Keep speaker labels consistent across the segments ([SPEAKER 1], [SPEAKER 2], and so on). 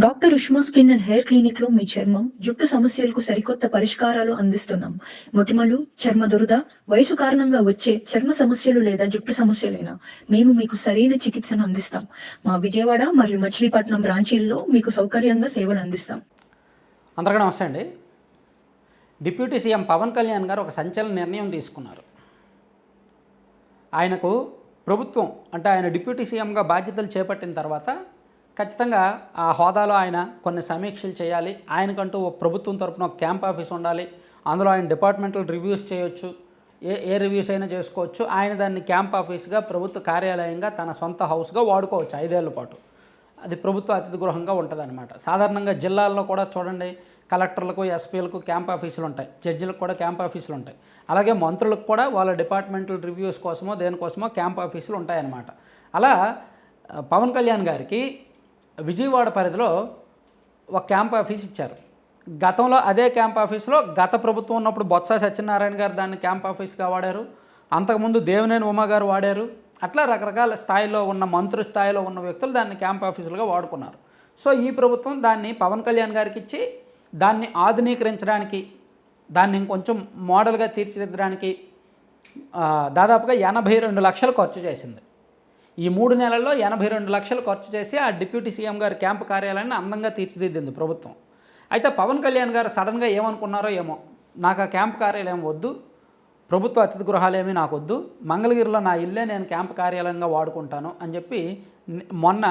[SPEAKER 1] Doctor Ushma skin and hair clinic లో మీ చర్మం జుట్టు సమస్యలకు సరికొత్త పరిష్కారాలు అందిస్తున్నాం. మొటిమలు, చర్మ దురద, వయసు కారణంగా వచ్చే చర్మ సమస్యలు లేదా జుట్టు సమస్యలైనా మేము మీకు సరైన చికిత్సను అందిస్తాం. మా విజయవాడ మరియు మచిలీపట్నం బ్రాంచీల్లో మీకు సౌకర్యంగా సేవలు అందిస్తాం.
[SPEAKER 2] అందరికీ నమస్తే అండి. డిప్యూటీ సీఎం పవన్ కళ్యాణ్ గారు ఒక సంచలన నిర్ణయం తీసుకున్నారు. ఆయనకు ప్రభుత్వం అంటే ఆయన డిప్యూటీ సీఎంగా బాధ్యతలు చేపట్టిన తర్వాత ఖచ్చితంగా ఆ హోదాలో ఆయన కొన్ని సమీక్షలు చేయాలి. ఆయనకంటూ ప్రభుత్వం తరపున ఒక క్యాంప్ ఆఫీస్ ఉండాలి. అందులో ఆయన డిపార్ట్మెంటల్ రివ్యూస్ చేయొచ్చు. ఏ రివ్యూస్ అయినా చేసుకోవచ్చు. ఆయన దాన్ని క్యాంప్ ఆఫీస్గా ప్రభుత్వ కార్యాలయంగా తన సొంత హౌస్గా వాడుకోవచ్చు 5 ఏళ్ల పాటు. అది ప్రభుత్వ అతిథి గృహంగా ఉంటుందన్నమాట. సాధారణంగా జిల్లాల్లో కూడా చూడండి, కలెక్టర్లకు, ఎస్పీలకు క్యాంప్ ఆఫీసులు ఉంటాయి. జడ్జిలకు కూడా క్యాంప్ ఆఫీసులు ఉంటాయి. అలాగే మంత్రులకు కూడా వాళ్ళ డిపార్ట్మెంటల్ రివ్యూస్ కోసమో దేనికోసమో క్యాంప్ ఆఫీసులు ఉంటాయన్నమాట. అలా పవన్ కళ్యాణ్ గారికి విజయవాడ పరిధిలో ఒక క్యాంప్ ఆఫీస్ ఇచ్చారు. గతంలో అదే క్యాంప్ ఆఫీస్లో గత ప్రభుత్వం ఉన్నప్పుడు బొత్స సత్యనారాయణ గారు దాన్ని క్యాంప్ ఆఫీస్గా వాడారు. అంతకుముందు దేవినేని ఉమా గారు వాడారు. అట్లా రకరకాల స్థాయిలో ఉన్న మంత్రి స్థాయిలో ఉన్న వ్యక్తులు దాన్ని క్యాంప్ ఆఫీసులుగా వాడుకున్నారు. సో ఈ ప్రభుత్వం దాన్ని పవన్ కళ్యాణ్ గారికి ఇచ్చి దాన్ని ఆధునీకరించడానికి, దాన్ని ఇంకొంచెం మోడల్గా తీర్చిదిద్దడానికి దాదాపుగా 82 లక్షలు ఖర్చు చేసింది. ఈ 3 నెలల్లో 82 లక్షలు ఖర్చు చేసి ఆ డిప్యూటీ సీఎం గారి క్యాంపు కార్యాలయాన్ని అందంగా తీర్చిదిద్దింది ప్రభుత్వం. అయితే పవన్ కళ్యాణ్ గారు సడన్గా ఏమనుకున్నారో ఏమో, నాకు ఆ క్యాంపు కార్యాలయం వద్దు, ప్రభుత్వ అతిథి గృహాలేమీ నాకు వద్దు, మంగళగిరిలో నా ఇల్లే నేను క్యాంపు కార్యాలయంగా వాడుకుంటాను అని చెప్పి మొన్న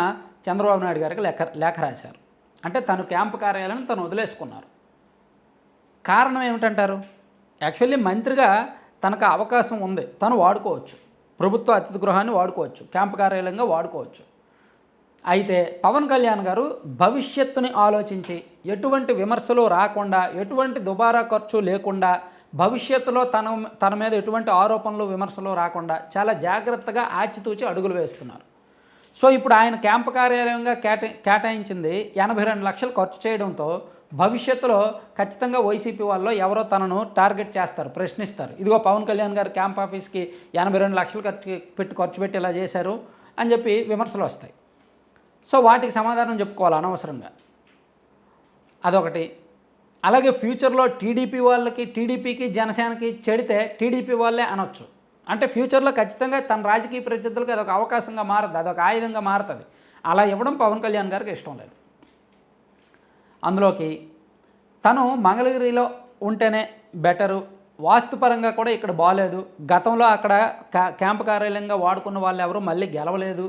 [SPEAKER 2] చంద్రబాబు నాయుడు గారికి లేఖ రాశారు. అంటే తను క్యాంపు కార్యాలయాన్ని తను వదిలేసుకున్నారు. కారణం ఏమిటంటారు? యాక్చువల్లీ మంత్రిగా తనకు అవకాశం ఉంది, తను వాడుకోవచ్చు, ప్రభుత్వ అతిథి గృహాన్ని వాడుకోవచ్చు, క్యాంపు కార్యాలయంగా వాడుకోవచ్చు. అయితే పవన్ కళ్యాణ్ గారు భవిష్యత్తుని ఆలోచించి ఎటువంటి విమర్శలు రాకుండా, ఎటువంటి దుబారా ఖర్చు లేకుండా, భవిష్యత్తులో తన మీద ఎటువంటి ఆరోపణలు విమర్శలు రాకుండా చాలా జాగ్రత్తగా ఆచితూచి అడుగులు వేస్తున్నారు. సో ఇప్పుడు ఆయన క్యాంపు కార్యాలయంగా కేటాయించింది 82 లక్షలు ఖర్చు చేయడంతో భవిష్యత్తులో ఖచ్చితంగా వైసీపీ వాళ్ళు ఎవరో తనను టార్గెట్ చేస్తారు, ప్రశ్నిస్తారు. ఇదిగో పవన్ కళ్యాణ్ గారు క్యాంప్ ఆఫీస్కి 82 లక్షలు ఖర్చు పెట్టి ఇలా చేశారు అని చెప్పి విమర్శలు వస్తాయి. సో వాటికి సమాధానం చెప్పుకోవాలి అనవసరంగా. అదొకటి. అలాగే ఫ్యూచర్లో టీడీపీకి జనసేనకి చెడితే టీడీపీ వాళ్ళే అనొచ్చు. అంటే ఫ్యూచర్లో ఖచ్చితంగా తన రాజకీయ ప్రత్యర్థులకు అదొక అవకాశంగా మారుతుంది, అదొక ఆయుధంగా మారుతుంది. అలా ఇవ్వడం పవన్ కళ్యాణ్ గారికి ఇష్టం లేదు. అందులోకి తను మంగళగిరిలో ఉంటేనే బెటరు, వాస్తుపరంగా కూడా ఇక్కడ బాగలేదు, గతంలో అక్కడ క్యాంపు కార్యాలయంగా వాడుకున్న వాళ్ళు ఎవరు మళ్ళీ గెలవలేదు,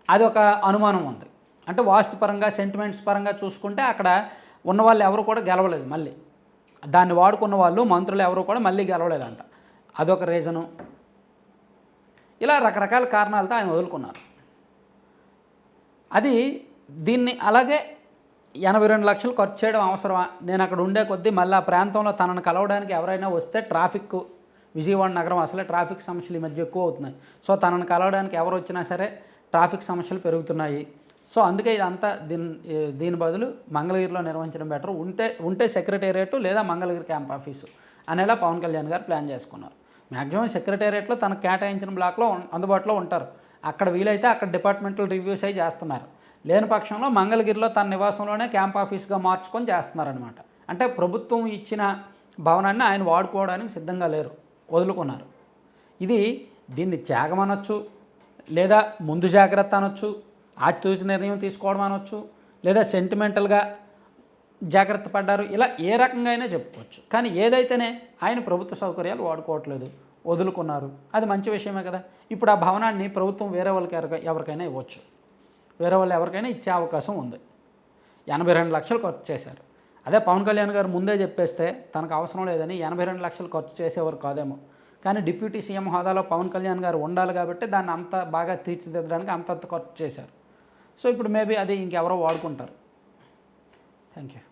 [SPEAKER 2] అది ఒక అనుమానం ఉంది. అంటే వాస్తుపరంగా, సెంటిమెంట్స్ పరంగా చూసుకుంటే అక్కడ ఉన్న వాళ్ళు ఎవరు కూడా గెలవలేదు, మళ్ళీ దాన్ని వాడుకున్న వాళ్ళు మంత్రులు ఎవరు కూడా మళ్ళీ గెలవలేదంట, అదొక రీజను. ఇలా రకరకాల కారణాలతో ఆయన వదులుకున్నారు. దీన్ని అలాగే 82 లక్షలు ఖర్చు చేయడం అవసరమా? నేను అక్కడ ఉండే కొద్దీ మళ్ళీ ఆ ప్రాంతంలో తనను కలవడానికి ఎవరైనా వస్తే ట్రాఫిక్, విజయవాడ నగరం అసలే ట్రాఫిక్ సమస్యలు ఈ మధ్య ఎక్కువ అవుతున్నాయి. సో తనను కలవడానికి ఎవరు వచ్చినా సరే ట్రాఫిక్ సమస్యలు పెరుగుతున్నాయి. సో అందుకే ఇదంతా దీని బదులు మంగళగిరిలో నిర్వహించడం బెటర్, ఉంటే సెక్రటేరియట్ లేదా మంగళగిరి క్యాంప్ ఆఫీసు అనేలా పవన్ కళ్యాణ్ గారు ప్లాన్ చేసుకున్నారు. మ్యాక్సిమం సెక్రటేరియట్లో తనకు కేటాయించిన బ్లాక్లో అందుబాటులో ఉంటారు. అక్కడ వీలైతే అక్కడ డిపార్ట్మెంటల్ రివ్యూస్ అయి చేస్తున్నారు. లేని పక్షంలో మంగళగిరిలో తన నివాసంలోనే క్యాంప్ ఆఫీస్గా మార్చుకొని చేస్తున్నారనమాట. అంటే ప్రభుత్వం ఇచ్చిన భవనాన్ని ఆయన వాడుకోవడానికి సిద్ధంగా లేరు, వదులుకున్నారు. దీన్ని త్యాగం అనొచ్చు, లేదా ముందు జాగ్రత్త అనొచ్చు, ఆచితూచి నిర్ణయం తీసుకోవడం అనొచ్చు, లేదా సెంటిమెంటల్గా జాగ్రత్త పడ్డారు, ఇలా ఏ రకంగా అయినా చెప్పుకోవచ్చు. కానీ ఏదైతేనే ఆయన ప్రభుత్వ సౌకర్యాలు వాడుకోవట్లేదు, వదులుకున్నారు. అది మంచి విషయమే కదా. ఇప్పుడు ఆ భవనాన్ని ప్రభుత్వం వేరే వాళ్ళకి ఎవరికైనా ఇవ్వచ్చు, వేరే వాళ్ళు ఎవరికైనా ఇచ్చే అవకాశం ఉంది. 82 లక్షలు ఖర్చు చేశారు. అదే పవన్ కళ్యాణ్ గారు ముందే చెప్పేస్తే తనకు అవసరం లేదని 82 లక్షలు ఖర్చు చేసేవారు కాదేమో. కానీ డిప్యూటీ సీఎం హోదాలో పవన్ కళ్యాణ్ గారు ఉండాలి కాబట్టి దాన్ని అంత బాగా తీర్చిదిద్దడానికి అంతంత ఖర్చు చేశారు. సో ఇప్పుడు మేబీ అది ఇంకెవరో వాడుకుంటారు. Thank you.